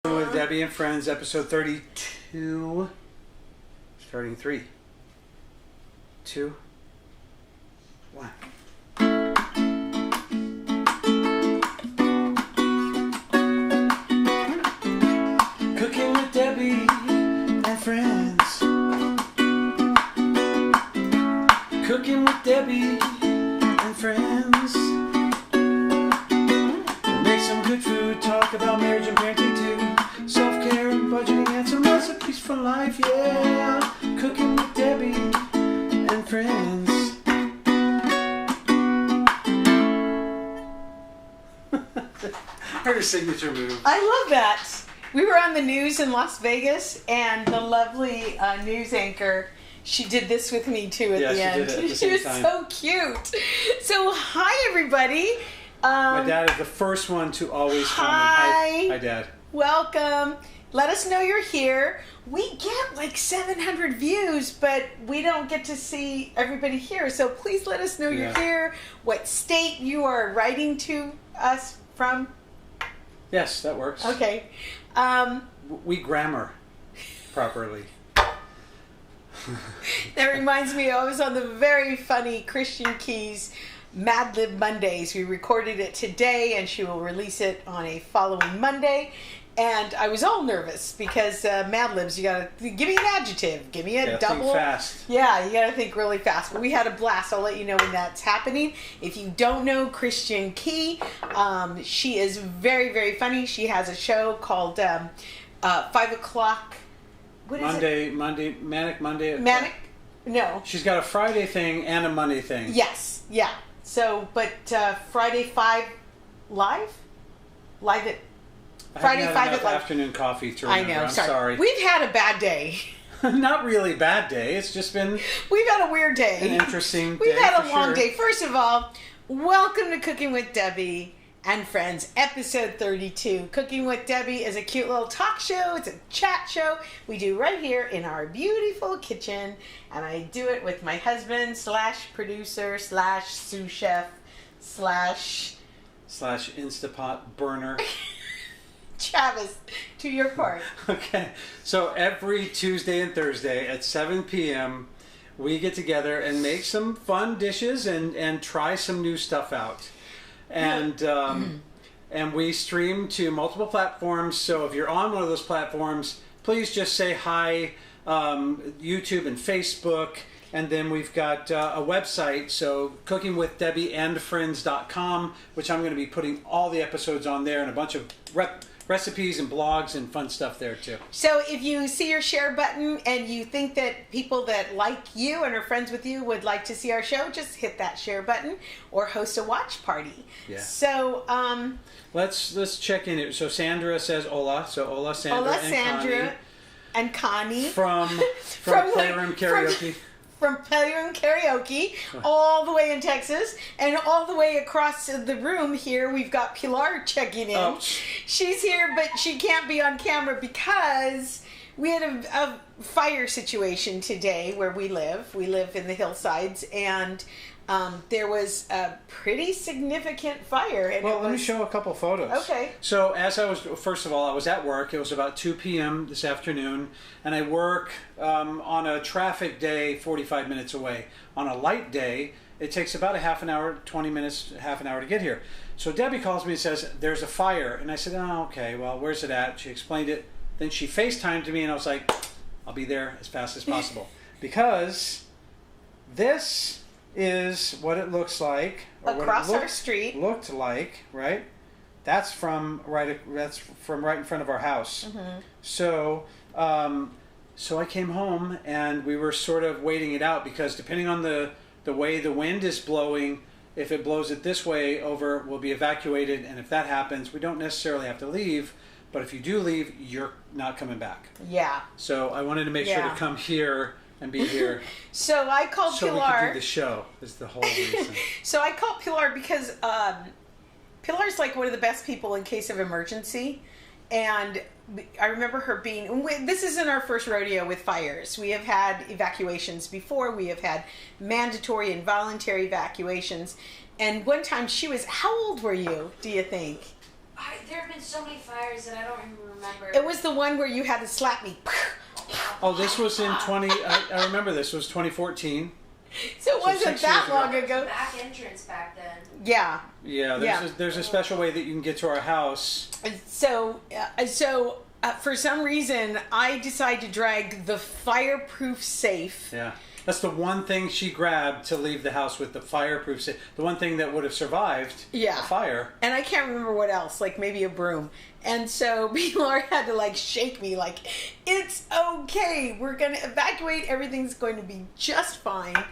With Debbie and Friends, episode 32. Starting 3, 2, 1. Cooking with Debbie and Friends. Cooking with Debbie and Friends. We'll make some good food, talk about marriage and parenting too. Self-care and budgeting and some recipes for life, yeah. Cooking with Debbie and Friends. Her signature move. I love that. We were on the news in Las Vegas, and the lovely news anchor, she did this with me too at the end. She did it at the She same was time. so cute. So, hi everybody. My dad is the first one to always comment. Hi. Hi, Dad. Welcome. Let us know you're here. We get like 700 views, but we don't get to see everybody here. So please let us know you're here, what state you are writing to us from. Yes, that works. Okay. We grammar properly. That reminds me, I was on the very funny Christian Keys Mad Lib Mondays. We recorded it today, and she will release it on a following Monday. And I was all nervous because Mad Libs, you gotta give me an adjective, give me a double. Think fast. Yeah, you gotta think really fast. But we had a blast. I'll let you know when that's happening. If you don't know Christian Key, she is very, very funny. She has a show called 5 o'clock. What is it? Manic Monday. Manic? No. She's got a Friday thing and a Monday thing. Yes, yeah. So, but Friday 5 live? Live at Friday 5 at live. Afternoon coffee to I remember. know, I'm sorry. sorry. We've had a bad day. Not really bad day. It's just been We've had a weird day. an interesting day. We've had a for long sure. day. First of all, welcome to Cooking with Debbie and Friends, episode 32. Cooking with Debbie is a cute little talk show. It's a chat show we do right here in our beautiful kitchen. And I do it with my husband / producer / sous chef / /InstaPot burner. Travis, to your part. Okay, so every Tuesday and Thursday at 7 p.m. we get together and make some fun dishes and try some new stuff out. And and we stream to multiple platforms. So if you're on one of those platforms, please just say hi, YouTube and Facebook. And then we've got a website, so cookingwithdebbieandfriends.com, which I'm going to be putting all the episodes on there and a bunch of recipes and blogs and fun stuff there too. So if you see your share button and you think that people that like you and are friends with you would like to see our show, just hit that share button or host a watch party. Yeah. So let's check in it. So Sandra says hola. So hola Sandra. hola and Sandra and Connie from Playroom Karaoke. From Playroom Karaoke, all the way in Texas, and all the way across the room here, we've got Pilar checking in. Oh. She's here, but she can't be on camera because we had a fire situation today where we live. We live in the hillsides, and there was a pretty significant fire. And Well, let me show a couple photos. Okay. So first of all, I was at work. It was about 2 p.m. this afternoon, and I work on a traffic day 45 minutes away. On a light day, it takes about a half an hour, 20 minutes, half an hour to get here. So Debbie calls me and says, there's a fire. And I said, oh, okay, well, where's it at? She explained it. Then she FaceTimed to me, and I was like, I'll be there as fast as possible. Because this is what it looks like. Or Across what it our street. Looked like, right? That's from right in front of our house. Mm-hmm. So I came home and we were sort of waiting it out because depending on the way the wind is blowing, if it blows it this way over, we'll be evacuated. And if that happens, we don't necessarily have to leave. But if you do leave, you're not coming back. Yeah. So I wanted to make sure to come here and be here. So I called so Pilar. So we could do the show is the whole reason. So I called Pilar because Pilar's like one of the best people in case of emergency. And I remember her being, this isn't our first rodeo with fires. We have had evacuations before. We have had mandatory and voluntary evacuations. And one time she was, how old were you, do you think? There have been so many fires that I don't even remember. It was the one where you had to slap me. Oh, this was in I remember this was 2014. So it wasn't that long ago. Back entrance back then. Yeah. Yeah, there's a special way that you can get to our house. So for some reason, I decided to drag the fireproof safe. Yeah. That's the one thing she grabbed to leave the house with, the fireproof safe. The one thing that would have survived a fire. And I can't remember what else, like maybe a broom. And so Laura had to like shake me like, it's okay. We're going to evacuate. Everything's going to be just fine.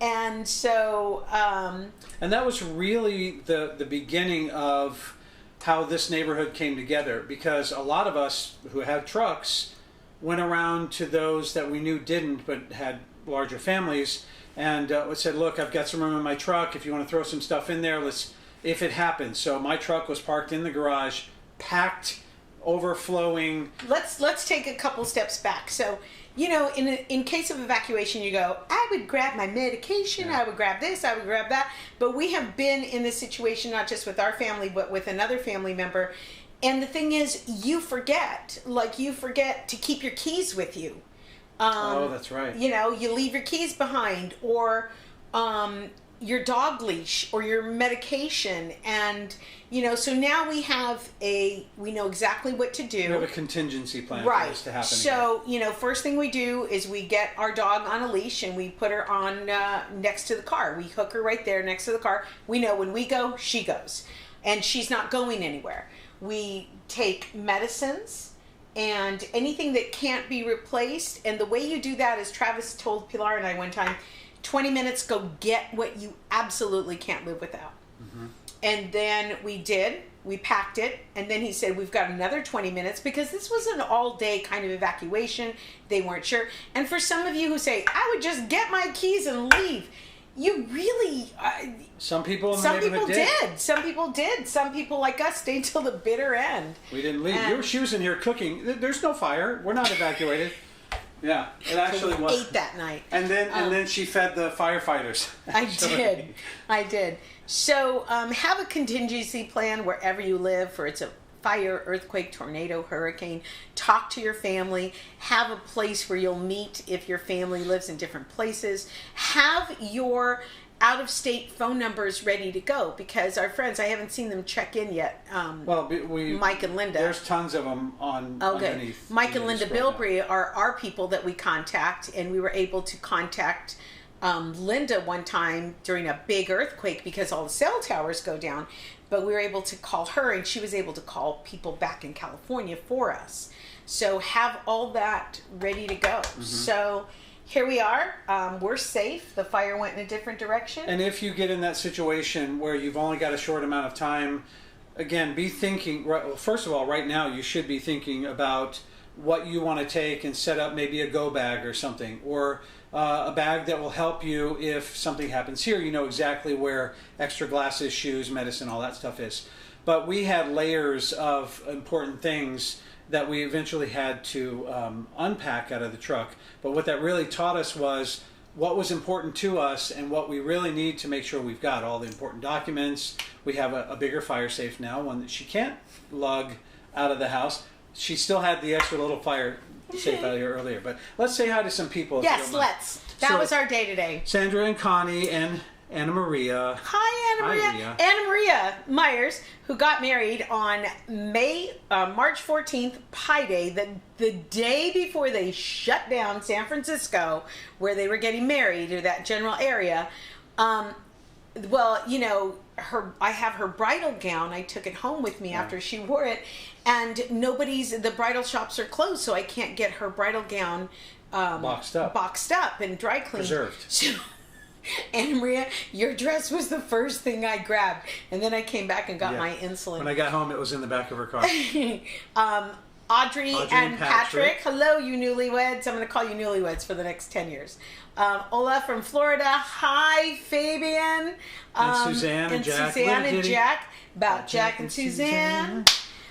And so... and that was really the beginning of how this neighborhood came together, because a lot of us who had trucks went around to those that we knew didn't but had larger families and said, look, I've got some room in my truck. If you want to throw some stuff in there, if it happens. So my truck was parked in the garage, packed, overflowing. Let's take a couple steps back. So, you know, in case of evacuation, you go, I would grab my medication, I would grab this, I would grab that. But we have been in this situation, not just with our family, but with another family member. And the thing is, you forget to keep your keys with you. Oh, that's right. You know, you leave your keys behind, or your dog leash, or your medication, and you know. So now we know exactly what to do. We have a contingency plan for this to happen. So you know, first thing we do is we get our dog on a leash and we put her on next to the car. We hook her right there next to the car. We know when we go, she goes, and she's not going anywhere. We take medicines and anything that can't be replaced. And the way you do that is, Travis told Pilar and I one time, 20 minutes, go get what you absolutely can't live without. Mm-hmm. And then we packed it, and then he said, we've got another 20 minutes, because this was an all-day kind of evacuation. They weren't sure. And for some of you who say, I would just get my keys and leave, you really... Some people in the neighborhood did. Some people did. Some people like us stayed till the bitter end. We didn't leave. She was in here cooking. There's no fire. We're not evacuated. Yeah, it actually was. Ate that night. And then she fed the firefighters. I did. So have a contingency plan wherever you live, for it's a fire, earthquake, tornado, hurricane. Talk to your family. Have a place where you'll meet if your family lives in different places. Have your out-of-state phone numbers ready to go, because our friends, I haven't seen them check in yet. Mike and Linda. There's tons of them underneath. Mike and Linda Bilbrey are our people that we contact, and we were able to contact Linda one time during a big earthquake because all the cell towers go down. But we were able to call her, and she was able to call people back in California for us. So have all that ready to go. Mm-hmm. So here we are. We're safe. The fire went in a different direction. And if you get in that situation where you've only got a short amount of time, again, be thinking, first of all, right now you should be thinking about what you want to take and set up maybe a go bag or something, or a bag that will help you if something happens here. You know exactly where extra glasses, shoes, medicine, all that stuff is. But we had layers of important things that we eventually had to unpack out of the truck. But what that really taught us was what was important to us and what we really need to make sure we've got all the important documents. We have a bigger fire safe now, one that she can't lug out of the house. She still had the extra little fire safe out here earlier. But let's say hi to some people. Yes, let's. That was our day today. Sandra and Connie and Anna Maria. Hi, Anna Maria. Maria. Anna Maria Myers, who got married on March 14th, Pi Day, the day before they shut down San Francisco, where they were getting married, or that general area. Well, you know, I have her bridal gown. I took it home with me after she wore it, and the bridal shops are closed, so I can't get her bridal gown boxed up and dry cleaned. Preserved. So, Anna Maria, your dress was the first thing I grabbed, and then I came back and got my insulin. When I got home, it was in the back of her car. Audrey and Patrick. Hello, you newlyweds. I'm going to call you newlyweds for the next 10 years. Ola from Florida. Hi, Fabian. And Suzanne and Jack. Suzanne and Jack. About Jack and Suzanne.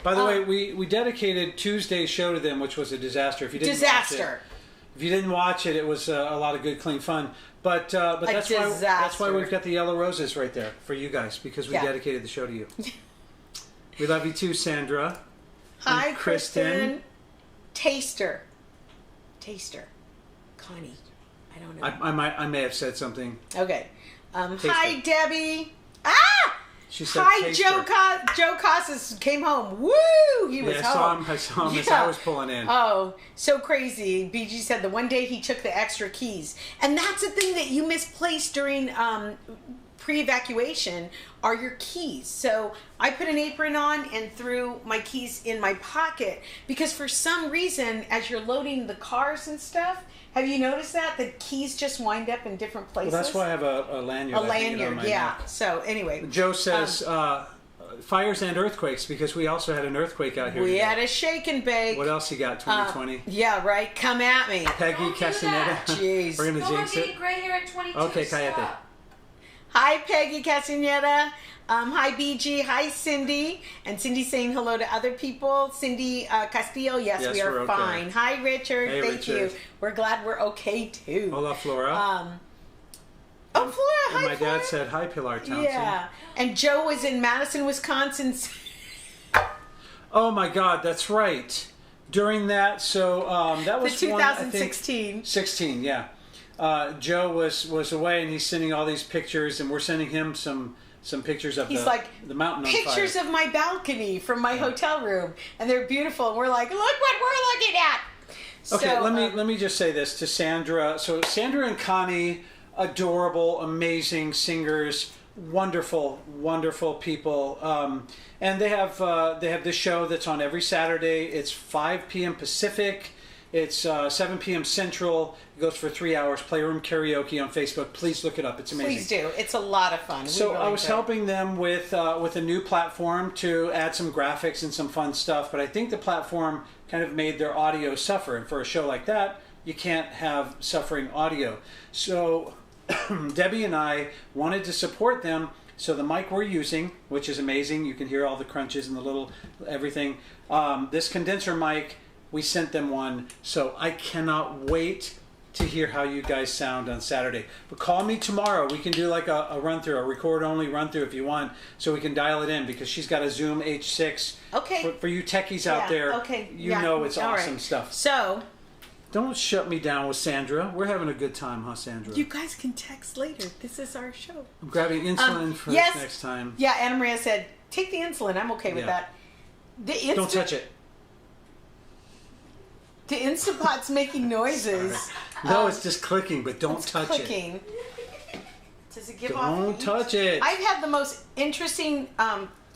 By the way, we dedicated Tuesday's show to them, which was a disaster. If you didn't watch it, if you didn't watch it, it was a lot of good, clean fun. But that's why we've got the yellow roses right there for you guys, because we dedicated the show to you. We love you too, Sandra. Hi, And Kristen. Taster. Connie. I don't know. I may have said something. Okay. Hi, Debbie. Ah! She said Hi, taster. Joe Casas came home. Woo! He was home. I saw him as I was pulling in. Oh, so crazy. BG said the one day he took the extra keys. And that's the thing that you misplaced during pre-evacuation are your keys. So I put an apron on and threw my keys in my pocket because for some reason, as you're loading the cars and stuff, have you noticed that? The keys just wind up in different places? Well, that's why I have a lanyard. A lanyard, yeah. Neck. So anyway. Joe says fires and earthquakes because we also had an earthquake out here. We today. had a shake and bake. What else you got, 2020? Yeah, right. Come at me. Peggy Castaneda. Jeez. We're going to jinx it. Gray hair at 22. Okay, Cayete. Hi, Peggy Castaneda. Hi, BG. Hi, Cindy. And Cindy saying hello to other people. Cindy Castillo. Yes, we are okay. fine. Hi, Richard. Hey, Thank Richard. you. We're glad we're okay, too. Hola, Flora. Flora. Hi, and my Flora. dad said hi, Pilar Townsend. Yeah. And Joe was in Madison, Wisconsin. Oh, my God. That's right. During that, so that was the 2016. 2016. 16, yeah. Joe was away, and he's sending all these pictures, and we're sending him some pictures of the mountain on fire. Pictures of my balcony from my hotel room, and they're beautiful. And we're like, look what we're looking at. Okay, so, let me just say this to Sandra. So Sandra and Connie, adorable, amazing singers, wonderful people, and they have this show that's on every Saturday. It's 5 p.m. Pacific. It's 7 p.m. Central. It goes for 3 hours. Playroom Karaoke on Facebook. Please look it up. It's amazing. Please do. It's a lot of fun. So I was helping them with a new platform to add some graphics and some fun stuff, but I think the platform kind of made their audio suffer. And for a show like that, you can't have suffering audio. So Debbie and I wanted to support them. So the mic we're using, which is amazing, you can hear all the crunches and the little everything. This condenser mic, we sent them one, so I cannot wait to hear how you guys sound on Saturday. But call me tomorrow. We can do like a run-through, a record-only run-through if you want, so we can dial it in because she's got a Zoom H6. Okay. For you techies out there, you know it's awesome stuff. So, don't shut me down with Sandra. We're having a good time, huh, Sandra? You guys can text later. This is our show. I'm grabbing insulin first next time. Yeah, Anna Maria said, take the insulin. I'm okay with that. Don't touch it. The InstaPot's making noises. No, it's just clicking, but don't touch it. Does it give off? Don't touch it. I've had the most interesting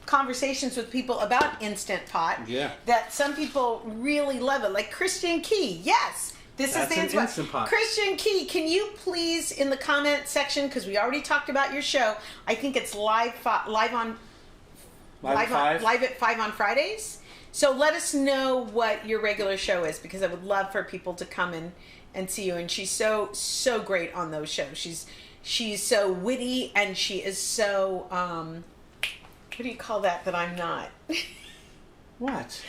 conversations with people about Instant Pot. Yeah. That some people really love it. Like Christian Key. Yes. This is the Instant Pot. Christian Key, can you please, in the comment section, because we already talked about your show, I think it's live at 5 on Fridays. So let us know what your regular show is, because I would love for people to come in and see you. And she's so great on those shows. She's so witty, and she is so what do you call that I'm not? What?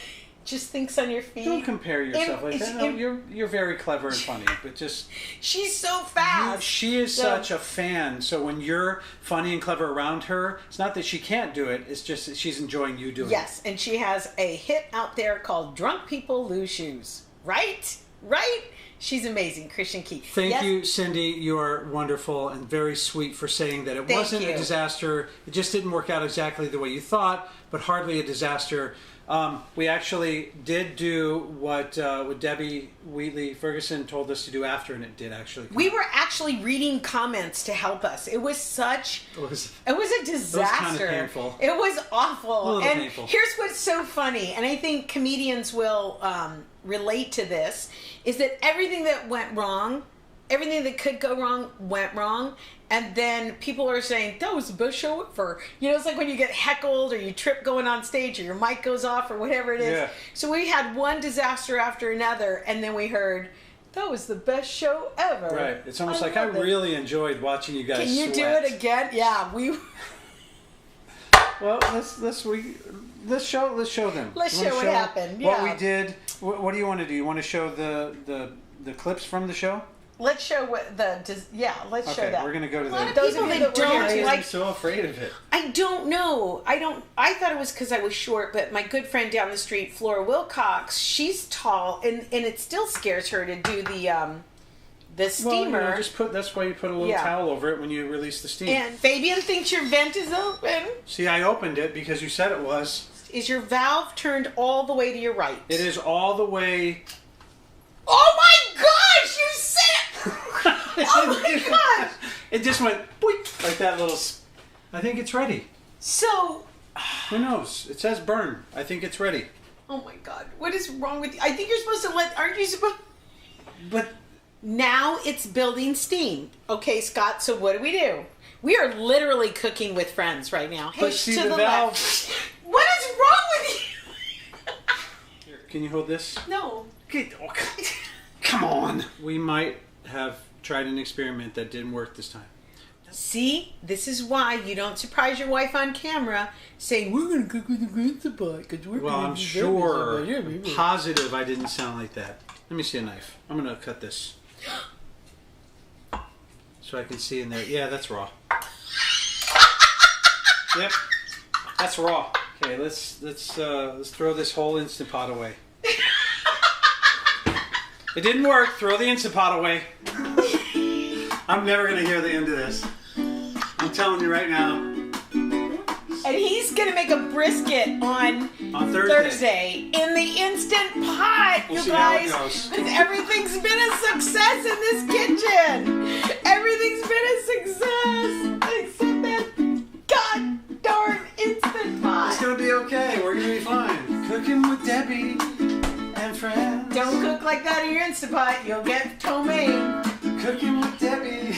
Just thinks on your feet. Don't compare yourself like that. No, you're very clever and funny, but just she's so fast. She is such a fan. So when you're funny and clever around her, it's not that she can't do it. It's just that she's enjoying you doing it. Yes, and she has a hit out there called "Drunk People Lose Shoes." Right. She's amazing, Christian Key. Thank you, Cindy. You're wonderful and very sweet for saying that it wasn't a disaster. It just didn't work out exactly the way you thought, but hardly a disaster. We actually did do what Debbie Wheatley Ferguson told us to do after, and it did actually. We were actually reading comments to help us. It was a disaster. It was kind of painful. It was awful. And painful. Here's what's so funny, and I think comedians will relate to this, is that everything that went wrong, everything that could go wrong went wrong. And then people are saying, that was the best show ever. You know, it's like when you get heckled or you trip going on stage or your mic goes off or whatever it is. Yeah. So we had one disaster after another, and then we heard, that was the best show ever. Right. It's almost like I really enjoyed watching you guys Can you sweat. do it again? Yeah, we... Well, let's show them. Let's show what happened. Yeah. What we did. What do you want to do? You want to show the clips from the show? Let's show what let's show that. We're going to go to A lot of the... people that don't I'm so afraid of it. I don't know. I thought it was because I was short, but my good friend down the street, Flora Wilcox, she's tall, and it still scares her to do the steamer. Well, that's why you put a little towel over it when you release the steam. And Fabian thinks your vent is open. See, I opened it because you said it was. Is your valve turned all the way to your right? It is all the way... Oh my gosh, you said it! Oh my gosh! It just went boink, like that little... I think it's ready. So... Who knows? It says burn. I think it's ready. Oh my god, what is wrong with you? I think you're supposed to aren't you supposed... But... Now it's building steam. Okay, Scott, so what do? We are literally cooking with friends right now. Hey, but see, to the valve. left. What is wrong with you? Here, can you hold this? No. Come on. We might have tried an experiment that didn't work this time. See, this is why you don't surprise your wife on camera saying we're going to cook with the InstaPot because we're. Well, I'm sure, positive I didn't sound like that. Let me see a knife. I'm going to cut this so I can see in there. Yeah, that's raw. Yep, that's raw. Okay, let's throw this whole InstaPot away. It didn't work. Throw the InstaPot away. I'm never going to hear the end of this. I'm telling you right now. And he's going to make a brisket on Thursday in the Instant Pot, we'll you see guys. How it goes. Because everything's been a success in this kitchen. Everything's been a success. Except that god darn Instant Pot. It's going to be okay. We're going to be fine. Cooking with Debbie and friends. Don't cook like that in your Instant Pot. You'll get ptomaine. Cooking with Debbie.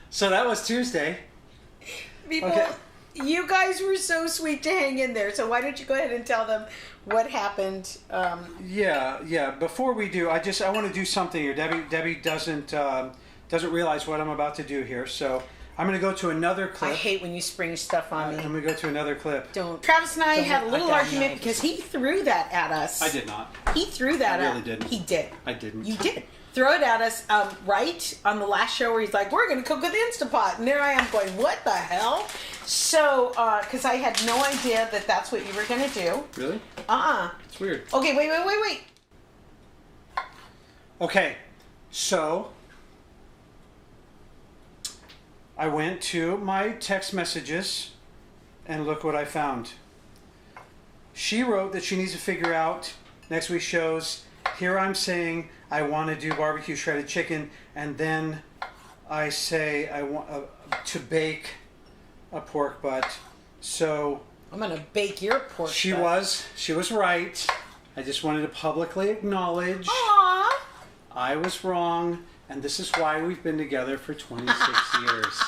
So that was Tuesday. People, okay. You guys were so sweet to hang in there. So why don't you go ahead and tell them what happened? Yeah. Before we do, I want to do something here. Debbie doesn't realize what I'm about to do here. So I'm going to go to another clip. I hate when you spring stuff on me. I'm going to go to another clip. Don't. Travis and I had a little argument because he threw that at us. I did not. He threw that I at really didn't. He did. I didn't. You did. Throw it at us right on the last show where he's like, we're going to cook with InstaPot. And there I am going, what the hell? So, because I had no idea that that's what you were going to do. Really? It's weird. Okay, wait. Okay, so I went to my text messages and look what I found. She wrote that she needs to figure out next week's shows. Here I'm saying I want to do barbecue shredded chicken, and then I say I want to bake a pork butt. So I'm gonna bake your pork butt. She was right. I just wanted to publicly acknowledge Aww. I was wrong, and this is why we've been together for 26 years.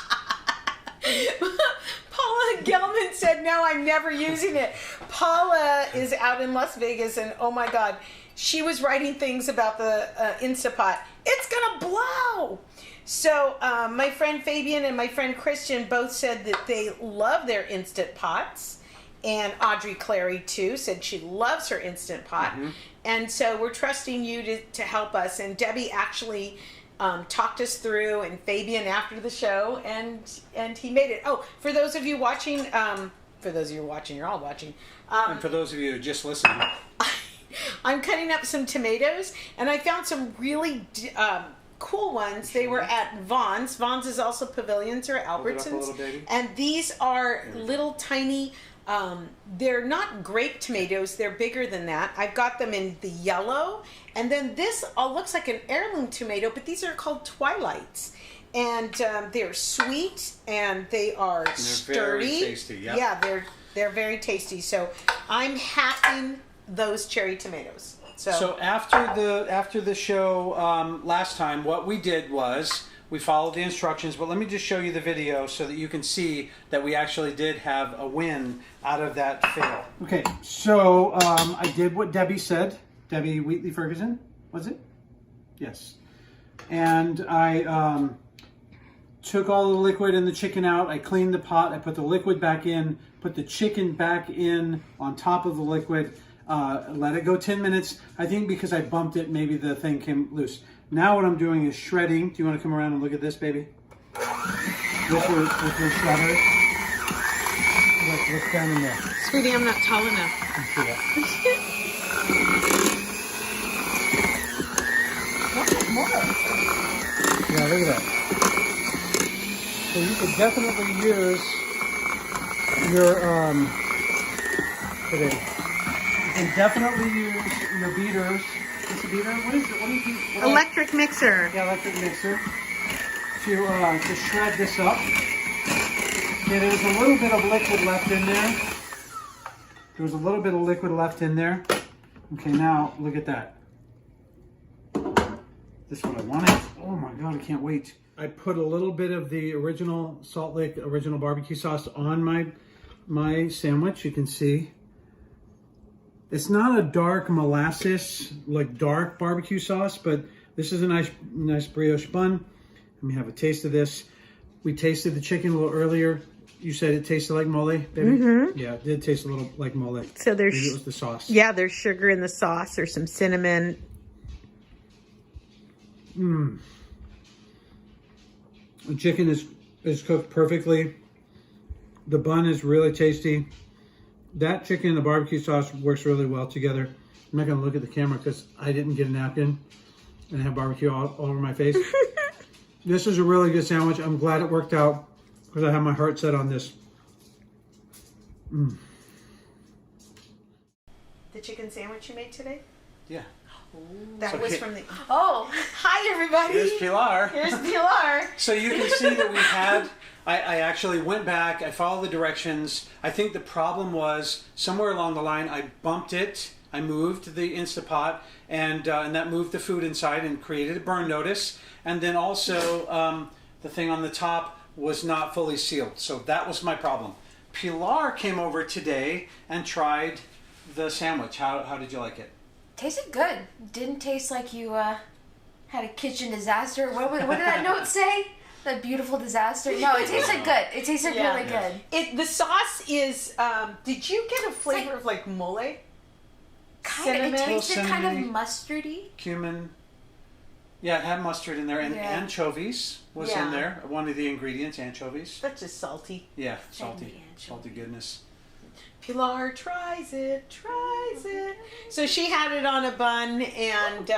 Paula Gelman said, no, I'm never using it. Paula is out in Las Vegas, and oh my God, she was writing things about the InstaPot. It's gonna blow. So my friend Fabian and my friend Christian both said that they love their Instant Pots. And Audrey Clary, too, said she loves her Instant Pot. Mm-hmm. And so we're trusting you to help us. And Debbie actually talked us through, and Fabian after the show, and he made it. Oh, for those of you watching, you're all watching. And for those of you who are just listening. I'm cutting up some tomatoes, and I found some really cool ones. They were at Vons. Vons is also Pavilions or Albertsons. And these are little tiny, they're not grape tomatoes. They're bigger than that. I've got them in the yellow. And then this all looks like an heirloom tomato, but these are called Twilights. And they're sweet, and they are sturdy. Very tasty, yep. Yeah, they're very tasty. So I'm hacking those cherry tomatoes. So after the show last time, what we did was We followed the instructions, but let me just show you the video so that you can see that we actually did have a win out of that fail. Okay, so I did what Debbie said. Debbie Wheatley Ferguson, was it? Yes. And I took all the liquid and the chicken out. I cleaned the pot. I put the liquid back in, put the chicken back in on top of the liquid, let it go 10 minutes. I think because I bumped it, maybe the thing came loose. Now what I'm doing is shredding. Do you want to come around and look at this, baby? With your shredder. Look down in there. Sweetie, I'm not tall enough. You see that? More. Yeah, look at that. So you could definitely use your today. You can definitely use your beaters. Is a beater? What is it? What do you think? Electric mixer. Yeah, electric mixer. To shred this up. Okay, there's a little bit of liquid left in there. There was a little bit of liquid left in there. Okay, now look at that. This is what I wanted. Oh my God, I can't wait. I put a little bit of the original Salt Lick original barbecue sauce on my sandwich. You can see. It's not a dark molasses, like dark barbecue sauce, but this is a nice brioche bun. Let me have a taste of this. We tasted the chicken a little earlier. You said it tasted like mole, baby? Mm-hmm. Yeah, it did taste a little like mole. So there's, maybe it was the sauce. Yeah, there's sugar in the sauce. There's some cinnamon. The chicken is cooked perfectly. The bun is really tasty. That chicken and the barbecue sauce works really well together. I'm not going to look at the camera because I didn't get a napkin and have barbecue all over my face. This is a really good sandwich. I'm glad it worked out because I have my heart set on this. The chicken sandwich you made today? Yeah. That was from the... Oh, Hi, everybody. Here's Pilar. Here's Pilar. So you can see that we had, I actually went back, I followed the directions. I think the problem was somewhere along the line I bumped it, I moved the InstaPot, and that moved the food inside and created a burn notice. And then also the thing on the top was not fully sealed. So that was my problem. Pilar came over today and tried the sandwich. How did you like it? tasted good. Didn't taste like you had a kitchen disaster. What did that note say? That beautiful disaster. No, it tasted good. It tasted really good. The sauce is. Did you get a flavor of like mole? Kind of. It tasted kind of cinnamony, mustardy. Cumin. Yeah, it had mustard in there, and anchovies was in there. One of the ingredients, anchovies. That's just salty. Yeah, salty goodness. Pilar tries it. So she had it on a bun, and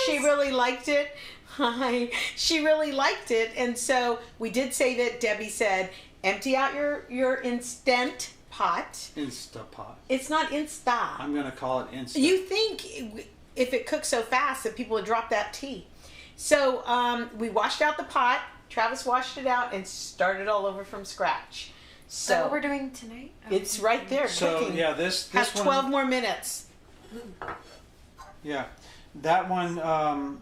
she really liked it. Hi. She really liked it, and so we did say that Debbie said, empty out your Instant Pot. InstaPot. It's not Insta. I'm going to call it Insta. You think if it cooks so fast that people would drop that tea. So we washed out the pot. Travis washed it out and started all over from scratch. So what we're doing tonight? It's right there. So cooking. yeah, this has one, 12 more minutes. Yeah, that one.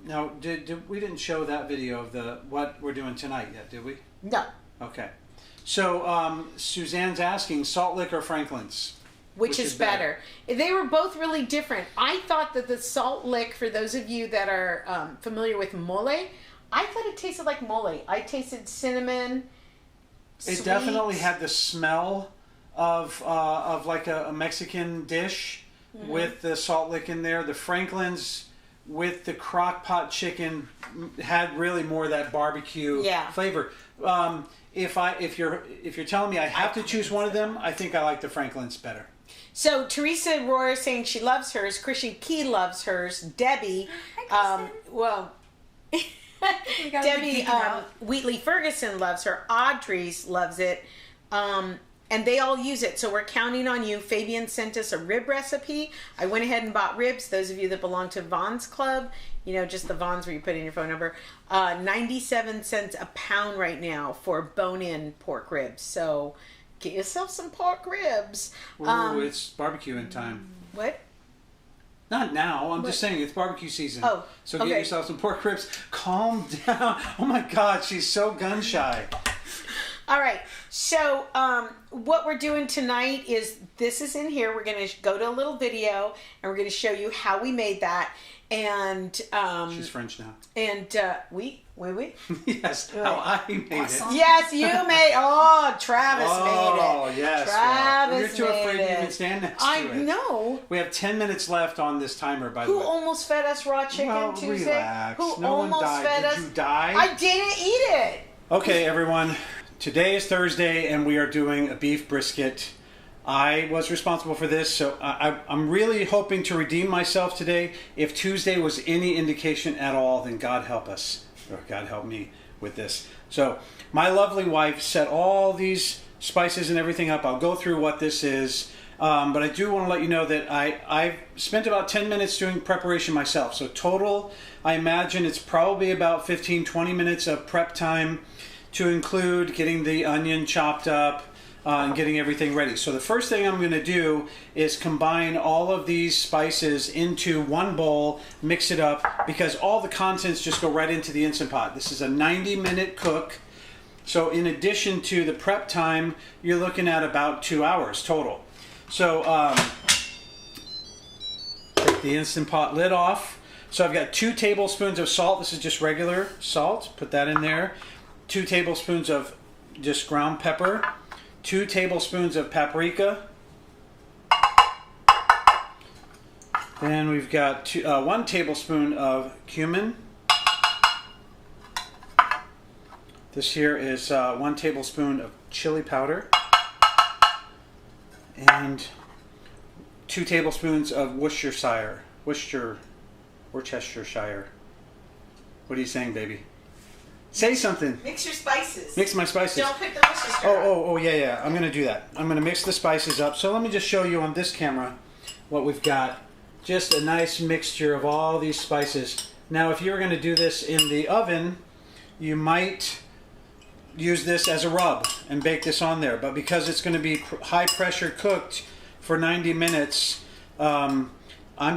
No, we didn't show that video of what we're doing tonight yet, did we? No. Okay. So Suzanne's asking, Salt Lick or Franklin's? Which is better? They were both really different. I thought that the Salt Lick, for those of you that are familiar with mole, I thought it tasted like mole. I tasted cinnamon. It definitely had the smell of like a Mexican dish with the Salt Lick in there. The Franklin's with the crock pot chicken had really more of that barbecue flavor. If you're telling me I have to choose one of them, I think I like the Franklin's better. So Teresa Rohr is saying she loves hers. Christian Key loves hers. Debbie, Debbie Wheatley Ferguson loves her. Audrey's loves it. And they all use it. So we're counting on you. Fabian sent us a rib recipe. I went ahead and bought ribs. Those of you that belong to Vaughn's Club, just the Vaughn's where you put in your phone number. 97 cents a pound right now for bone-in pork ribs. So get yourself some pork ribs. Ooh, it's barbecuing time. What? Not now. I'm just saying it's barbecue season. Oh, so okay. get yourself some pork ribs. Calm down. Oh my God, she's so gun shy. All right. So what we're doing tonight is this is in here. We're going to go to a little video and we're going to show you how we made that. And she's French now. And we. Yes, how I made it. Yes, you made. Oh, Travis made it. Oh, yes. Travis You're too afraid to even stand next to it. I know. We have 10 minutes left on this timer, by the way. Who almost fed us raw chicken Tuesday? Relax. Who no almost one died. fed us? Did you die? I didn't eat it. Okay, everyone. Today is Thursday, and we are doing a beef brisket. I was responsible for this, so I'm really hoping to redeem myself today. If Tuesday was any indication at all, then God help us, or God help me with this. So my lovely wife set all these spices and everything up. I'll go through what this is, but I do want to let you know that I've spent about 10 minutes doing preparation myself. So total, I imagine it's probably about 15-20 minutes of prep time, to include getting the onion chopped up and getting everything ready. So the first thing I'm going to do is combine all of these spices into one bowl, mix it up, because all the contents just go right into the Instant Pot. This is a 90-minute cook. So in addition to the prep time, you're looking at about 2 hours total. So take the Instant Pot lid off. So I've got 2 tablespoons of salt. This is just regular salt. Put that in there. 2 tablespoons of just ground pepper, 2 tablespoons of paprika. Then we've got 1 tablespoon of cumin. This here is 1 tablespoon of chili powder. And 2 tablespoons of Worcestershire. What are you saying, baby? Say something. Mix your spices. Mix my spices. Don't put the Worcestershire. Oh, yeah. I'm going to do that. I'm going to mix the spices up. So let me just show you on this camera what we've got. Just a nice mixture of all these spices. Now, if you were going to do this in the oven, you might use this as a rub and bake this on there. But because it's going to be high pressure cooked for 90 minutes, I'm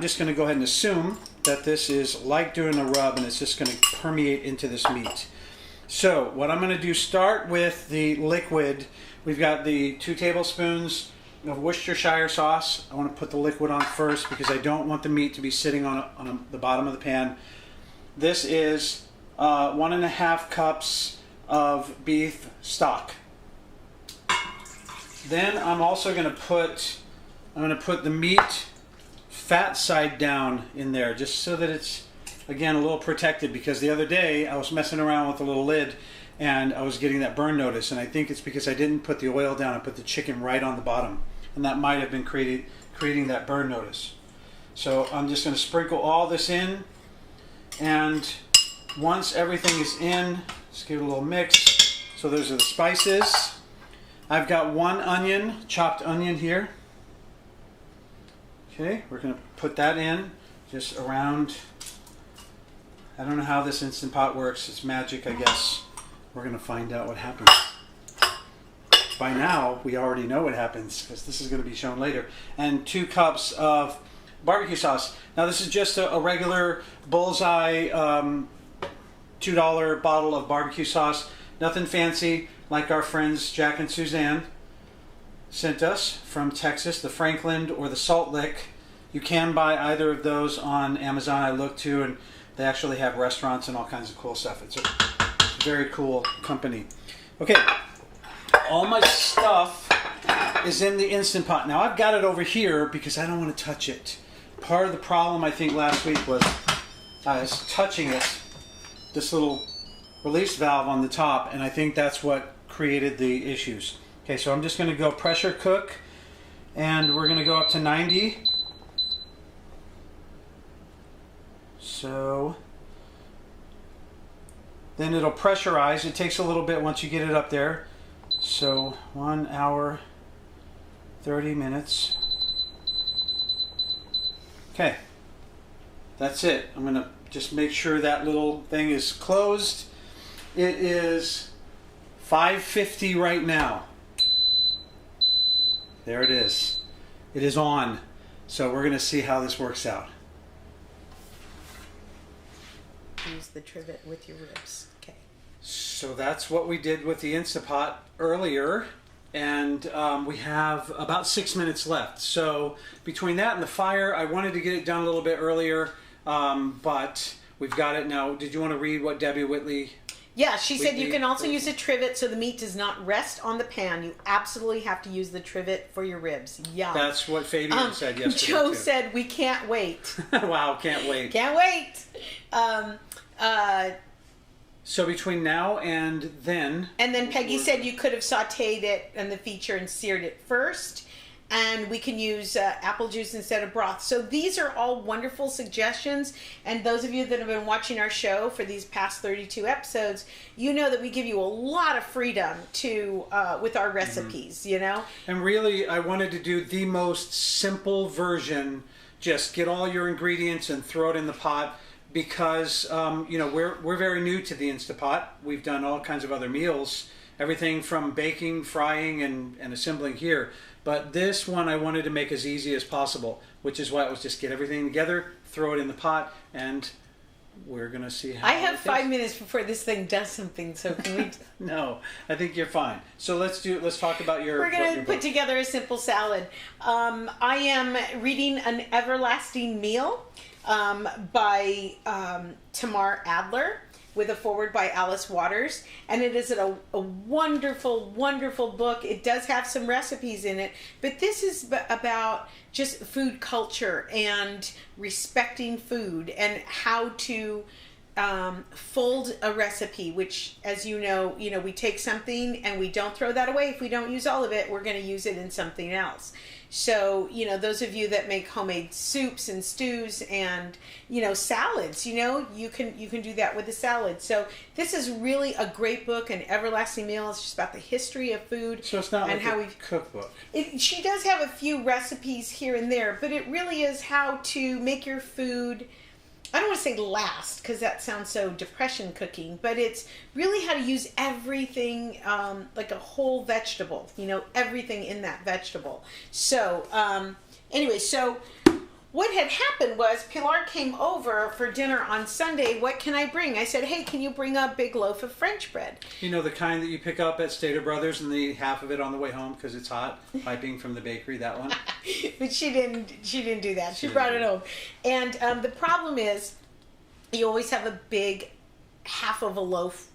just going to go ahead and assume that this is like doing a rub and it's just going to permeate into this meat. So what I'm going to do, start with the liquid. We've got the 2 tablespoons of Worcestershire sauce. I want to put the liquid on first because I don't want the meat to be sitting on the bottom of the pan. This is 1.5 cups of beef stock. Then I'm also going to put the meat fat side down in there, just so that it's, again, a little protected, because the other day I was messing around with the little lid and I was getting that burn notice, and I think it's because I didn't put the oil down. I put the chicken right on the bottom, and that might have been creating that burn notice. So I'm just going to sprinkle all this in, and once everything is in, just give it a little mix. So those are the spices. I've got 1 onion, chopped onion here. Okay, we're going to put that in just around. I don't know how this Instant Pot works. It's magic, I guess. We're going to find out what happens. By now, we already know what happens because this is going to be shown later. And 2 cups of barbecue sauce. Now, this is just a regular Bullseye $2 bottle of barbecue sauce. Nothing fancy, like our friends Jack and Suzanne sent us from Texas, the Franklin or the Salt Lick. You can buy either of those on Amazon. I looked too, and they actually have restaurants and all kinds of cool stuff. It's a very cool company. Okay, all my stuff is in the Instant Pot. Now I've got it over here because I don't want to touch it. Part of the problem, I think, last week was I was touching it, this little release valve on the top, and I think that's what created the issues. Okay, so I'm just going to go pressure cook, and we're going to go up to 90. So then it'll pressurize. It takes a little bit once you get it up there. So 1 hour, 30 minutes. Okay, that's it. I'm going to just make sure that little thing is closed. It is 5:50 right now. There it is. It is on. So we're going to see how this works out. have to use the trivet with your ribs. Okay. So that's what we did with the InstaPot earlier. And we have about 6 minutes left. So between that and the fire, I wanted to get it done a little bit earlier, but we've got it now. Did you want to read what Debbie Whitley... Yeah, she said you can also use a trivet so the meat does not rest on the pan. You absolutely have to use the trivet for your ribs. Yeah. That's what Fabian said yesterday, Joe too. said, we can't wait. Wow, can't wait. Can't wait. So between now and then... And then Peggy said you could have sauteed it in the feature and seared it first. And we can use apple juice instead of broth. So these are all wonderful suggestions. And those of you that have been watching our show for these past 32 episodes, you know that we give you a lot of freedom to with our recipes, you know? And really, I wanted to do the most simple version. Just get all your ingredients and throw it in the pot. Because, you know, we're very new to the InstaPot. We've done all kinds of other meals. Everything from baking, frying, and assembling here. But this one I wanted to make as easy as possible, which is why it was just get everything together, throw it in the pot, and we're going to see how I have 5 minutes before this thing does something, so can we... No, I think you're fine. So let's talk about your... We're going to put together a simple salad. I am reading An Everlasting Meal by Tamar Adler, with a foreword by Alice Waters, and it is a wonderful, wonderful book. It does have some recipes in it, but this is about just food culture and respecting food and how to fold a recipe, which, as you know, we take something and we don't throw that away. If we don't use all of it, we're going to use it in something else. So, those of you that make homemade soups and stews and, salads, you can do that with a salad. So this is really a great book, An Everlasting Meal. It's just about the history of food. So it's not like a cookbook. She does have a few recipes here and there, but it really is how to make your food, I don't want to say last, because that sounds so depression cooking, but it's really how to use everything like a whole vegetable, everything in that vegetable. So, anyway, so what had happened was Pilar came over for dinner on Sunday. What can I bring? I said, hey, can you bring a big loaf of French bread? The kind that you pick up at Stater Brothers and the half of it on the way home because it's hot, piping from the bakery, that one. But she didn't do that. She brought it home. And the problem is you always have a big half of a loaf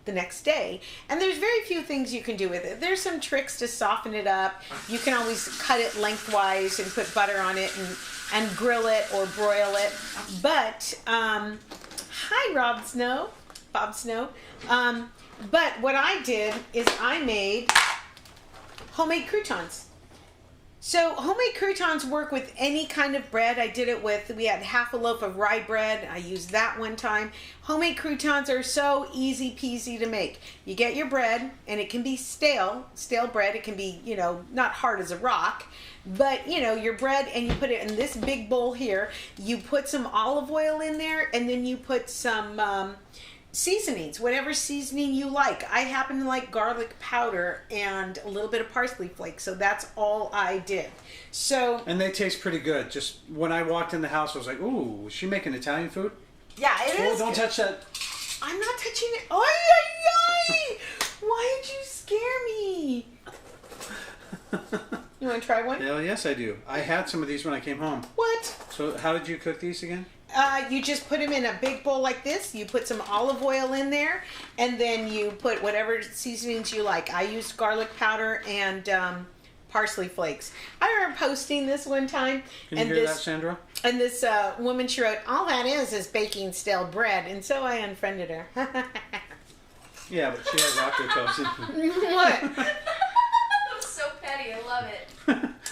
the next day, and there's very few things you can do with it. There's some tricks to soften it up. You can always cut it lengthwise and put butter on it and grill it or broil it. But hi, Bob Snow. But what I did is I made homemade croutons. So homemade croutons work with any kind of bread. I did it with, we had half a loaf of rye bread. I used that one time. Homemade croutons are so easy peasy to make. You get your bread, and it can be stale bread. It can be, not hard as a rock, but your bread, and you put it in this big bowl here. You put some olive oil in there, and then you put some seasonings, whatever seasoning you like. I happen to like garlic powder and a little bit of parsley flakes, so that's all I did. And they taste pretty good. Just when I walked in the house, I was like, ooh, is she making Italian food? Yeah, it is. Oh, don't touch that. I'm not touching it. Ay, ay, ay! Why did you scare me? You want to try one? Hell yes, I do. I had some of these when I came home. What? So how did you cook these again? You just put them in a big bowl like this. You put some olive oil in there, and then you put whatever seasonings you like. I used garlic powder and parsley flakes. I remember posting this one time. Can you hear that, Sandra? And this woman, she wrote, all that is baking stale bread. And so I unfriended her. Yeah, but she had rocker toast. What? That was so petty. I love it.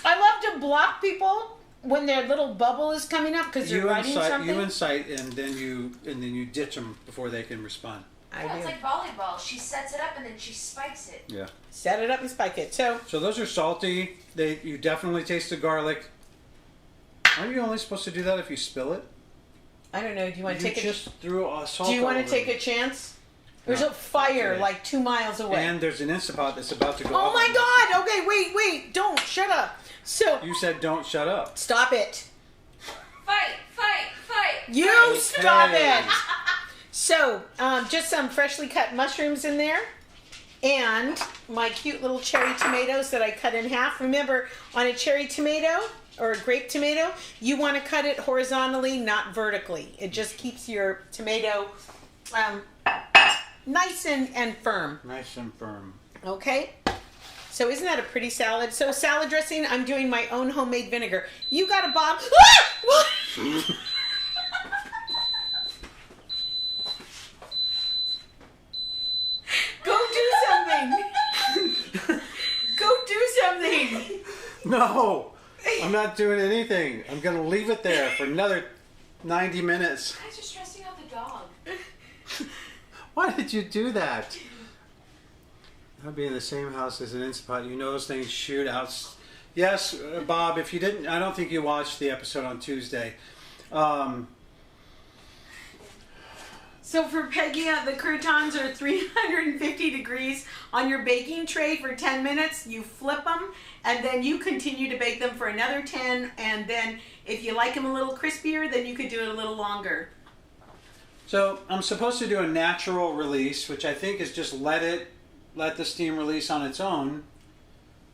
I love to block people when their little bubble is coming up because you're writing something. You incite, and then you ditch them before they can respond. It's like volleyball. She sets it up and then she spikes it. Yeah. Set it up and spike it. So those are salty. You definitely taste the garlic. Aren't you only supposed to do that if you spill it? I don't know. Do you want to take just threw a salt. Do you want to take a chance? There's a fire like 2 miles away. And there's an InstaPot that's about to go off. Oh my God! Okay, wait. Don't. Shut up. So you said don't shut up. Stop it. Fight. You stop it. So, just some freshly cut mushrooms in there. And my cute little cherry tomatoes that I cut in half. Remember, on a cherry tomato or a grape tomato, you want to cut it horizontally, not vertically. It just keeps your tomato nice and firm. Nice and firm. Okay? So isn't that a pretty salad? So salad dressing, I'm doing my own homemade vinegar. You got a Bob? Go do something. Go do something. No, I'm not doing anything. I'm going to leave it there for another 90 minutes. You guys are stressing out the dog. Why did you do that? I'd be in the same house as an InstaPot. You know those things shoot out. Yes, Bob, if you didn't, I don't think you watched the episode on Tuesday. So for Peggy, the croutons are 350 degrees on your baking tray for 10 minutes. You flip them, and then you continue to bake them for another 10. And then if you like them a little crispier, then you could do it a little longer. So I'm supposed to do a natural release, which I think is just let the steam release on its own.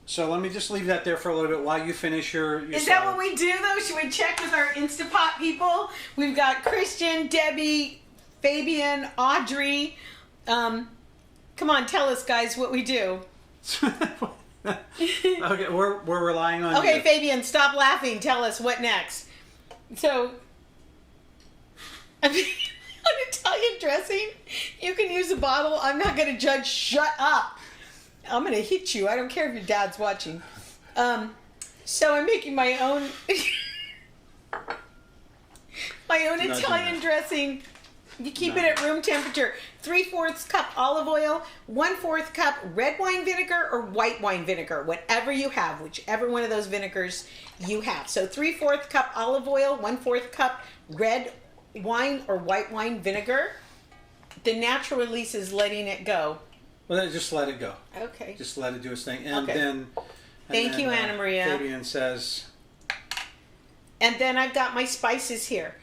So let me just leave that there for a little bit while you finish your Is salad. that what we do, though? Should we check with our InstaPot people? We've got Christian, Debbie, Fabian, Audrey. Come on, tell us, guys, what we do. Okay, we're relying on Okay, you. Fabian, stop laughing. Tell us what next. So, on Italian dressing, you can use a bottle. I'm not going to judge. Shut up. I'm going to hit you. I don't care if your dad's watching. So I'm making my own Italian dressing. You keep it at room temperature. 3/4 cup olive oil, 1/4 cup red wine vinegar or white wine vinegar, whatever you have, whichever one of those vinegars you have. So 3/4 cup olive oil, 1/4 cup red wine or white wine vinegar. The natural release is letting it go. Well, then just let it go. Okay. Just let it do its thing. And Okay. then... Thank you, Anna Maria. Fabian says... And then I've got my spices here.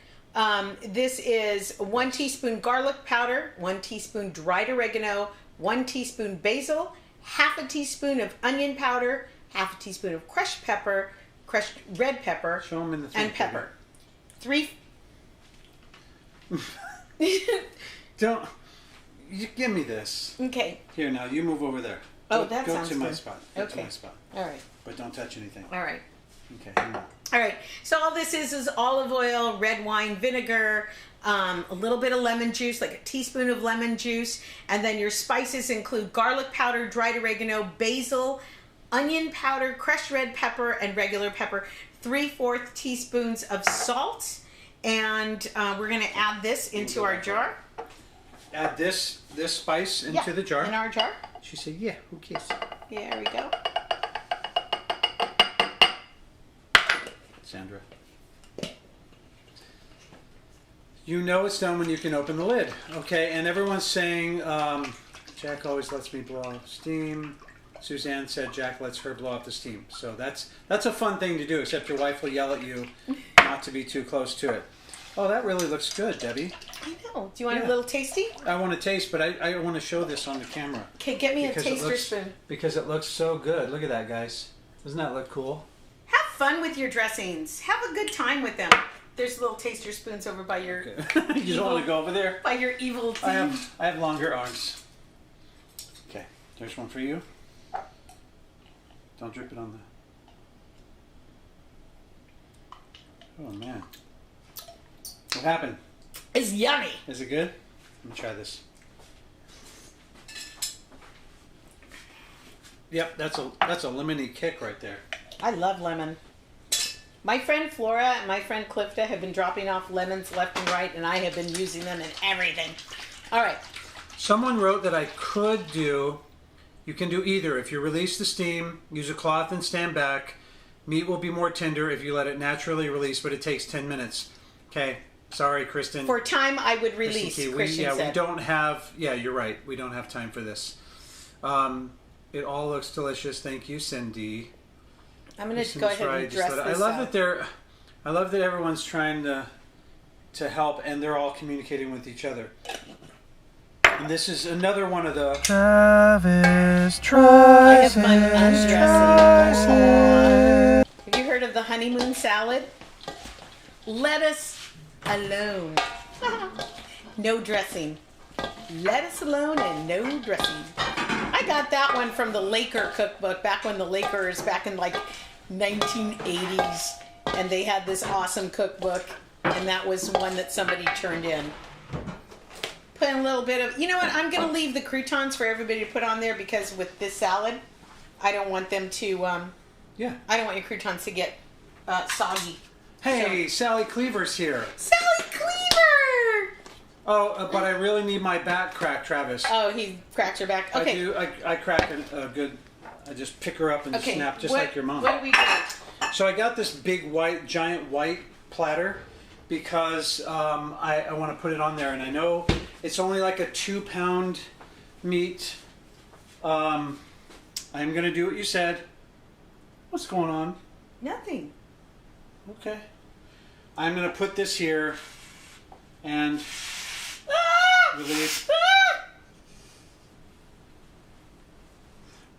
This is 1 teaspoon garlic powder, 1 teaspoon dried oregano, 1 teaspoon basil, half a teaspoon of onion powder, half a teaspoon of crushed red pepper, Show 'em in the thing, and pepper. Don't... You give me this. Okay. Here, now, you move over there. Oh, Go- that go sounds to my good. spot. Go Okay. to my spot. All right. But don't touch anything. All right. Okay, hang on. All right. So all this is olive oil, red wine vinegar, a little bit of lemon juice, like a teaspoon of lemon juice, and then your spices include garlic powder, dried oregano, basil, onion powder, crushed red pepper, and regular pepper. 3/4 teaspoons of salt, and we're going to add this into our jar. Add this spice into the jar. In our jar. She said, yeah, who cares? Yeah, there we go. Sandra. You know it's done when you can open the lid. Okay, and everyone's saying, Jack always lets me blow off steam. Suzanne said Jack lets her blow off the steam. So that's a fun thing to do, except your wife will yell at you not to be too close to it. Oh, that really looks good, Debbie. I know. Do you want Yeah. a little tasty? I want to taste, but I want to show this on the camera. Okay, get me Because a it taster looks- spoon. Because it looks so good. Look at that, guys. Doesn't that look cool? Have fun with your dressings. Have a good time with them. There's little taster spoons over by your You don't want to go over there? by your evil teeth. I have longer arms. Okay, there's one for you. Don't drip it on the... Oh, man. What happened? It's yummy. Is it good? Let me try this. Yep, that's a lemony kick right there. I love lemon. My friend Flora and my friend Clifta have been dropping off lemons left and right, and I have been using them in everything. All right. Someone wrote that I could do... You can do either. If you release the steam, use a cloth and stand back. Meat will be more tender if you let it naturally release, but it takes 10 minutes. Okay. Sorry, Kristen. For time, I would release, Christian said. We don't have... Yeah, you're right. We don't have time for this. It all looks delicious. Thank you, Cindy. I'm going to go ahead and dress this I love that everyone's trying to help, and they're all communicating with each other. And this is another one of the Travis I tries have my buns it. dressing. Have you heard of the honeymoon salad? Lettuce alone. No dressing. Lettuce alone and no dressing. I got that one from the Laker cookbook back when the Lakers, back in like 1980s, and they had this awesome cookbook, and that was one that somebody turned in. Put in a little bit of, you know what, I'm going to leave the croutons for everybody to put on there because with this salad, I don't want them to, yeah. I don't want your croutons to get soggy. Hey, Sally Cleaver's here. Sally Cleaver! Oh, but I really need my back cracked, Travis. Oh, he cracked her back. Okay. I do. I crack a good. I just pick her up and Okay. snap just What- like your mom. What do we do? So I got this big giant white platter because I want to put it on there, and I know it's only like a 2-pound meat. I'm gonna do what you said. What's going on? Nothing. Okay. I'm gonna put this here and release.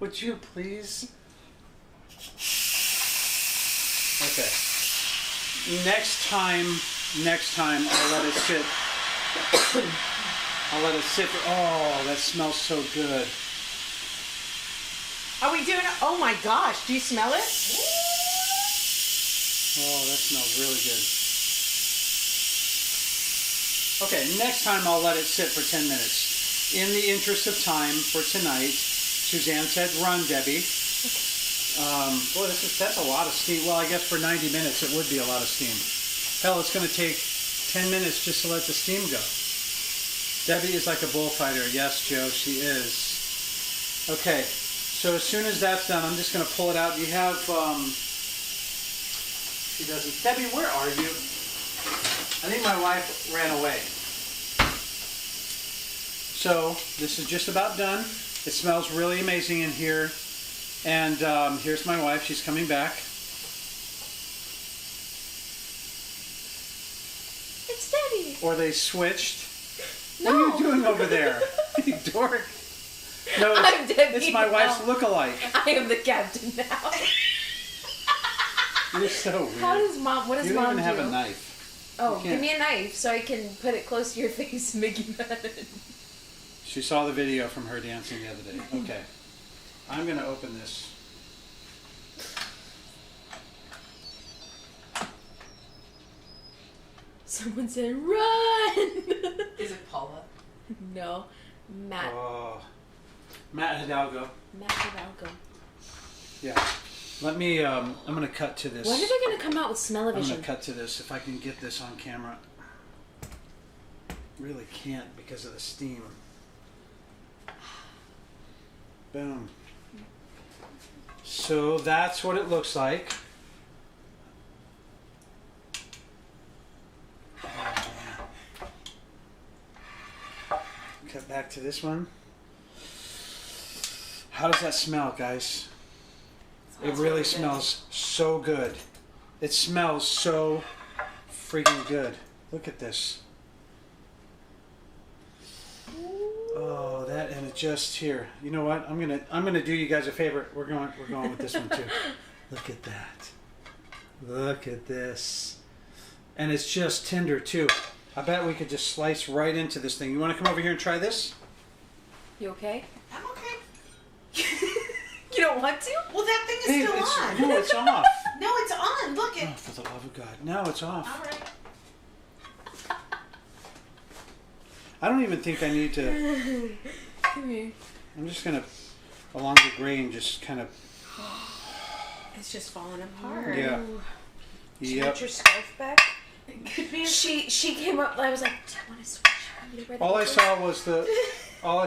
Would you please? Okay. Next time I'll let it sit. I'll let it sit. Oh, that smells so good. Are we doing it? Oh my gosh, do you smell it? Oh, that smells really good. Okay, next time I'll let it sit for 10 minutes. In the interest of time for tonight, Suzanne said, run, Debbie. Boy, that's a lot of steam. Well, I guess for 90 minutes it would be a lot of steam. Hell, it's going to take 10 minutes just to let the steam go. Debbie is like a bullfighter. Yes, Joe, she is. Okay, so as soon as that's done, I'm just going to pull it out. Do you have... She doesn't. Debbie, where are you? I think my wife ran away. So, this is just about done. It smells really amazing in here. And here's my wife. She's coming back. It's Debbie. Or they switched. No. What are you doing over there? You dork. No, I'm Debbie it's my wife's now. look-alike. I am the captain now. You're so weird. How does mom? What does you mom don't even have do? a knife. Oh, You give can't- me a knife so I can put it close to your face and make you mad. She saw the video from her dancing the other day. Okay. I'm going to open this. Someone said, "Run!" Is it Paula? No, Matt. Oh. Matt Hidalgo. Matt Hidalgo. Yeah. Let me, I'm going to cut to this. When are they going to come out with I'm smell-o-vision? going to cut to this if I can get this on camera. Really can't because of the steam. Boom. So that's what it looks like. Cut back to this one. How does that smell, guys? It really smells so good. It smells so freaking good. Look at this. Oh, that, and it just here. You know what? I'm gonna do you guys a favor. We're going with this one too. Look at that. Look at this. And it's just tender too. I bet we could just slice right into this thing. You want to come over here and try this? You okay? I'm okay. You don't want to? Well, that thing is Hey, still it's, on. no, it's off. No, it's on. Look Oh, it. for the love of God. No, it's off. All right. I don't even think I need to. Come here. I'm just going to, along the grain, just kind of. It's just falling apart. Yeah. Did you Yep. want your scarf back? It could be. She came up. I was like, "Do I want to switch?" Want me to wear the All I apron?"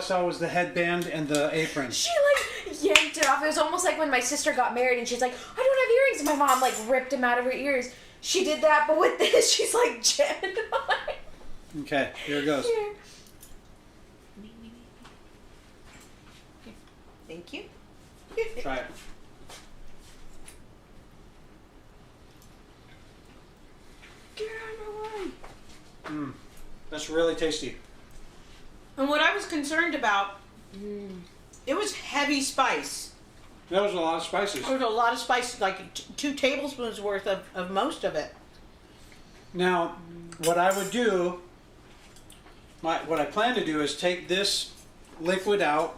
saw was the headband and the apron. She like yanked it off. It was almost like when my sister got married and she's like, "I don't have earrings." And my mom like ripped them out of her ears. She did that, but with this, she's like jamming them on. Okay, here it goes. Here. Thank you. Try it. Get out of my way. That's really tasty. And what I was concerned about, it was heavy spice. That was a lot of spices. There was a lot of spice, like 2 tablespoons worth of most of it. Now, what I would do, what I plan to do is take this liquid out,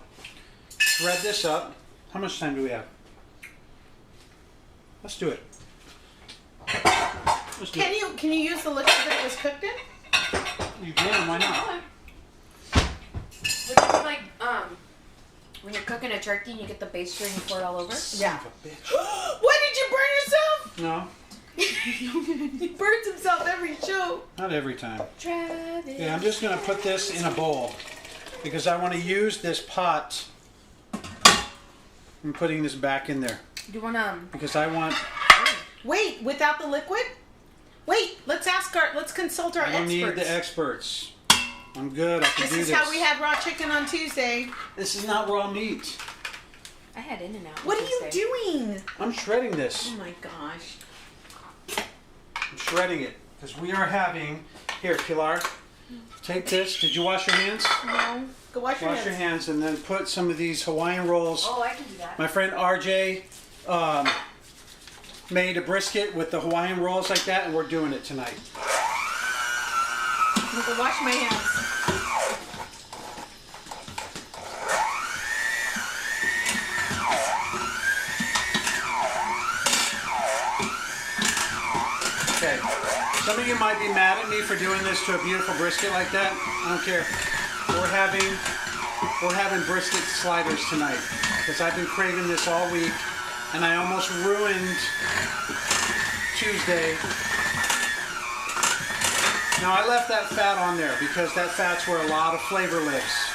shred this up. How much time do we have? Let's do it. Can you use the liquid that it was cooked in? You can, why not? Would you like when you're cooking a turkey and you get the baster and you pour it all over? Yeah. Son of a bitch. What, did you burn yourself? No, He burns himself every show. not every time. Travis. Yeah, I'm just going to put this in a bowl because I want to use this pot. I'm putting this back in there Do you want because I want. Wait, without the liquid? Wait, let's consult our I don't experts. need the experts. I'm good. I can do This is how we had raw chicken on Tuesday. This is not raw meat. I had In-N-Out. What are you doing? I'm shredding this. Oh my gosh. I'm shredding it because we are having. Here, Pilar, take this. Did you wash your hands? No. Go wash your Wash hands. your hands and then put some of these Hawaiian rolls. Oh, I can do that. My friend RJ made a brisket with the Hawaiian rolls like that, and we're doing it tonight. I'm gonna go wash my hands. Okay. Some of you might be mad at me for doing this to a beautiful brisket like that. I don't care. We're having brisket sliders tonight because I've been craving this all week, and I almost ruined Tuesday. Now I left that fat on there because that fat's where a lot of flavor lives.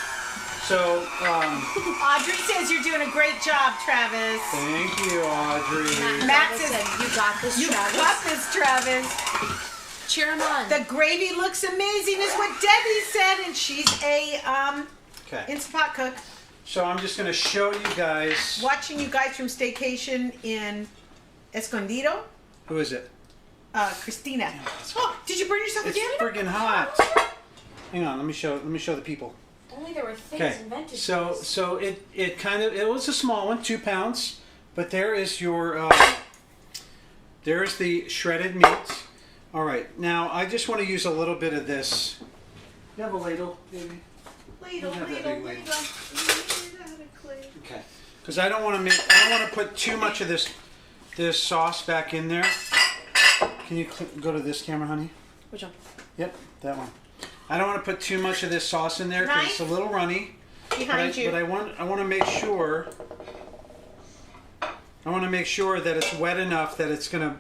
So, Audrey says you're doing a great job, Travis. thank you, Audrey. Matt Travis said, said, you got this, You Travis. got this, Travis. Cheer him on. The gravy looks amazing, is what Debbie said, and she's a Okay. InstaPot cook. So I'm just going to show you guys. Watching you guys from staycation in Escondido. Who is it? Christina. Oh, did you burn yourself It's again? friggin' hot. Hang on, let me show the people. Only there were things Okay. invented. So it was a small one, 2 pounds, but there is your there's the shredded meat. All right, now I just want to use a little bit of this. You have a ladle, baby? Ladle, You have that ladle, big ladle. Okay. Because I don't want to put too much of this sauce back in there. Can you go to this camera, honey? Which one? Yep, that one. I don't want to put too much of this sauce in there because it's a little runny. Behind you. But I want to make sure. I want to make sure that it's wet enough that it's gonna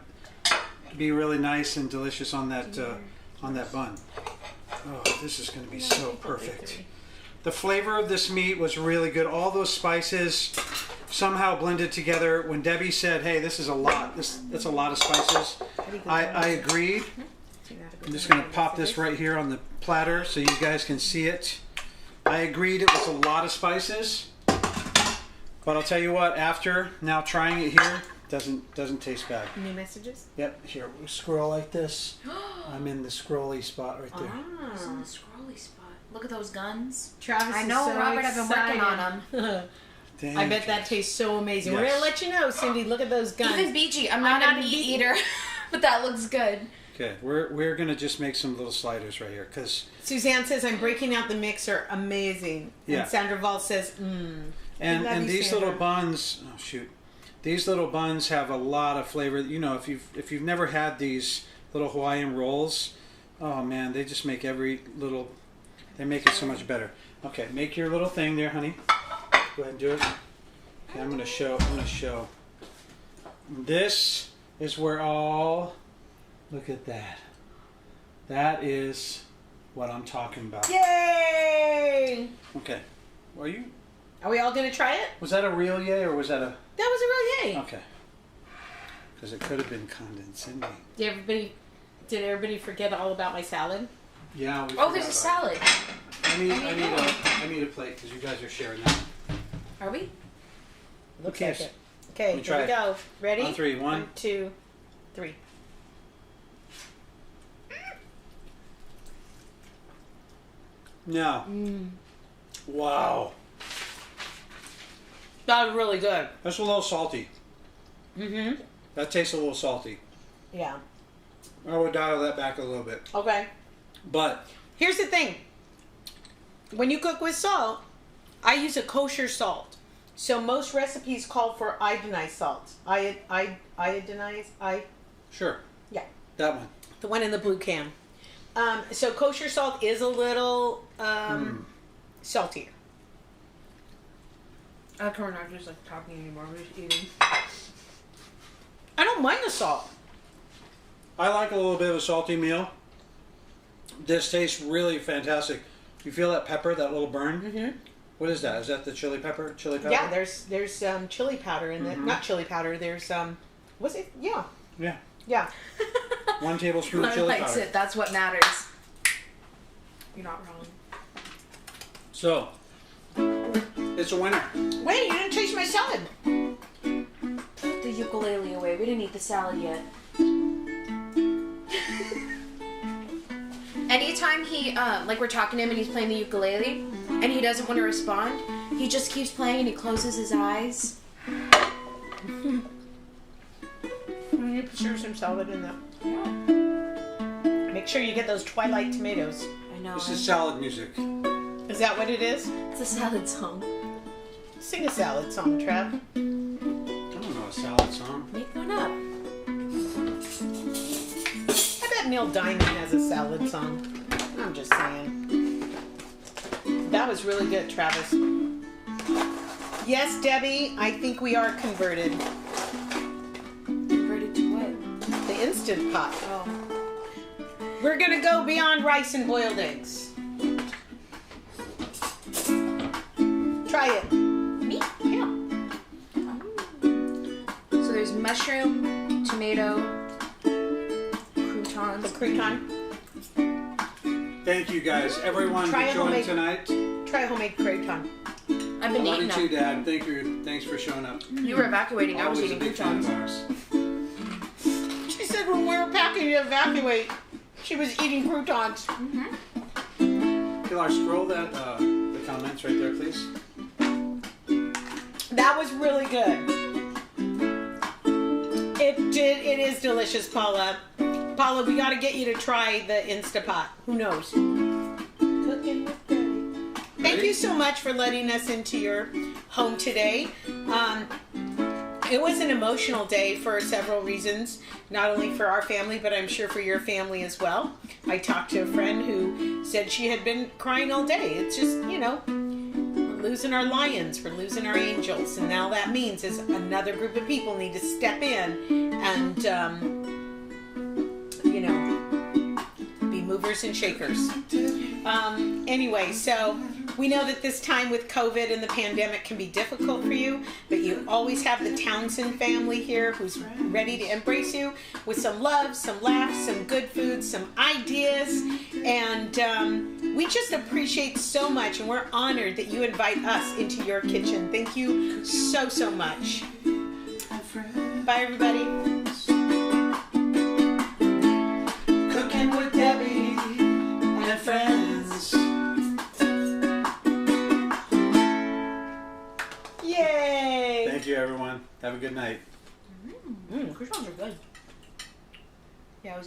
be really nice and delicious on that bun. Oh, this is gonna be so perfect. The flavor of this meat was really good. All those spices somehow blended together. When Debbie said, "Hey, this is a lot. That's a lot of spices," I agreed. I'm just going to pop this right here on the platter so you guys can see it. I agreed it was a lot of spices, but I'll tell you what. After now trying it here, doesn't taste bad. New messages? Yep. Here, we'll scroll like this. I'm in the scrolly spot right there. It's in the scrolly spot. Look at those guns. Travis I is know, so Robert. I've been working on excited. Thank I bet you. that tastes so amazing. We're Yes. going to let you know, Cindy. Look at those guns. Even BG. I'm not a meat eater, but that looks good. Okay, we're gonna just make some little sliders right here because. Suzanne says, I'm breaking out the mixer. Amazing. Yeah. And Sandra Val says, And love you, these Sandra. little buns, oh shoot, these little buns have a lot of flavor. You know, if you've never had these little Hawaiian rolls, oh man, they just make they make it so much better. Okay, make your little thing there, honey. Go ahead and do it. Okay, I'm gonna show. This is where all. Look at that. That is what I'm talking about. Yay! Okay, are we all going to try it? was that a real yay or was that a? That was a real yay. Okay. Because it could have been condensing. Did everybody forget all about my salad? Yeah. Oh, there's a salad. I need a plate because you guys are sharing that. Are we? Looks cares? like it. Okay, me here we try. go. Ready? On three. 1, 1, 2, 3. No. Wow. That was really good. That's a little salty. Mm-hmm. That tastes a little salty. Yeah. I would dial that back a little bit. Okay. But Here's the thing. When you cook with salt, I use a kosher salt. So most recipes call for iodinized salt. Iodinized? sure, Yeah. that one. The one in the blue can. So kosher salt is a little saltier. We're not just like talking anymore. We're just eating. I don't mind the salt. I like a little bit of a salty meal. This tastes really fantastic. You feel that pepper, that little burn? Mm-hmm. What is that? Is that the chili pepper? Chili pepper? Yeah, there's chili powder in it. Not chili powder. There's what's it? Yeah. Yeah. Yeah. 1 tablespoon of Whoever chili likes powder. it, that's what matters. You're not wrong. So, it's a winner. Wait, you didn't taste my salad. Put the ukulele away. We didn't eat the salad yet. Anytime he, like we're talking to him and he's playing the ukulele and he doesn't want to respond, he just keeps playing and he closes his eyes. You put some salad in there. Make sure you get those Twilight tomatoes. I know. This is salad music. Is that what it is? It's a salad song. Sing a salad song, Trev. I don't know a salad song. Make one up. I bet Neil Diamond has a salad song. I'm just saying. That was really good, Travis. Yes, Debbie, I think we are converted. Converted to what? The InstaPot. Oh. We're gonna go beyond rice and boiled eggs. Try it. Me? Yeah. So there's mushroom, tomato, croutons. The crouton. Thank you guys, everyone Try who a joined homemade- tonight. Try a homemade crouton. I've been Love eating you too, them. Dad. Thank you. Thanks for showing up. You were evacuating. I was Always a eating big fan croutons. of ours. She said when we were packing to evacuate, she was eating croutons. Pilar, scroll that the comments right there, please. That was really good. It is delicious, Paula. Paula, we got to get you to try the InstaPot. Who knows? Cooking with Daddy. Thank you so much for letting us into your home today. It was an emotional day for several reasons, not only for our family, but I'm sure for your family as well. I talked to a friend who said she had been crying all day. It's just, we're losing our lions, we're losing our angels, and now that means is another group of people need to step in and, be movers and shakers. Anyway, so we know that this time with COVID and the pandemic can be difficult for you, but you always have the Townsend family here who's ready to embrace you with some love, some laughs, some good food, some ideas, and we just appreciate so much, and we're honored that you invite us into your kitchen. Thank you so, so much. Bye, everybody. Cooking with Debbie and friends. Yay! Thank you, everyone. Have a good night. Croutons are good. Yeah, I was eating.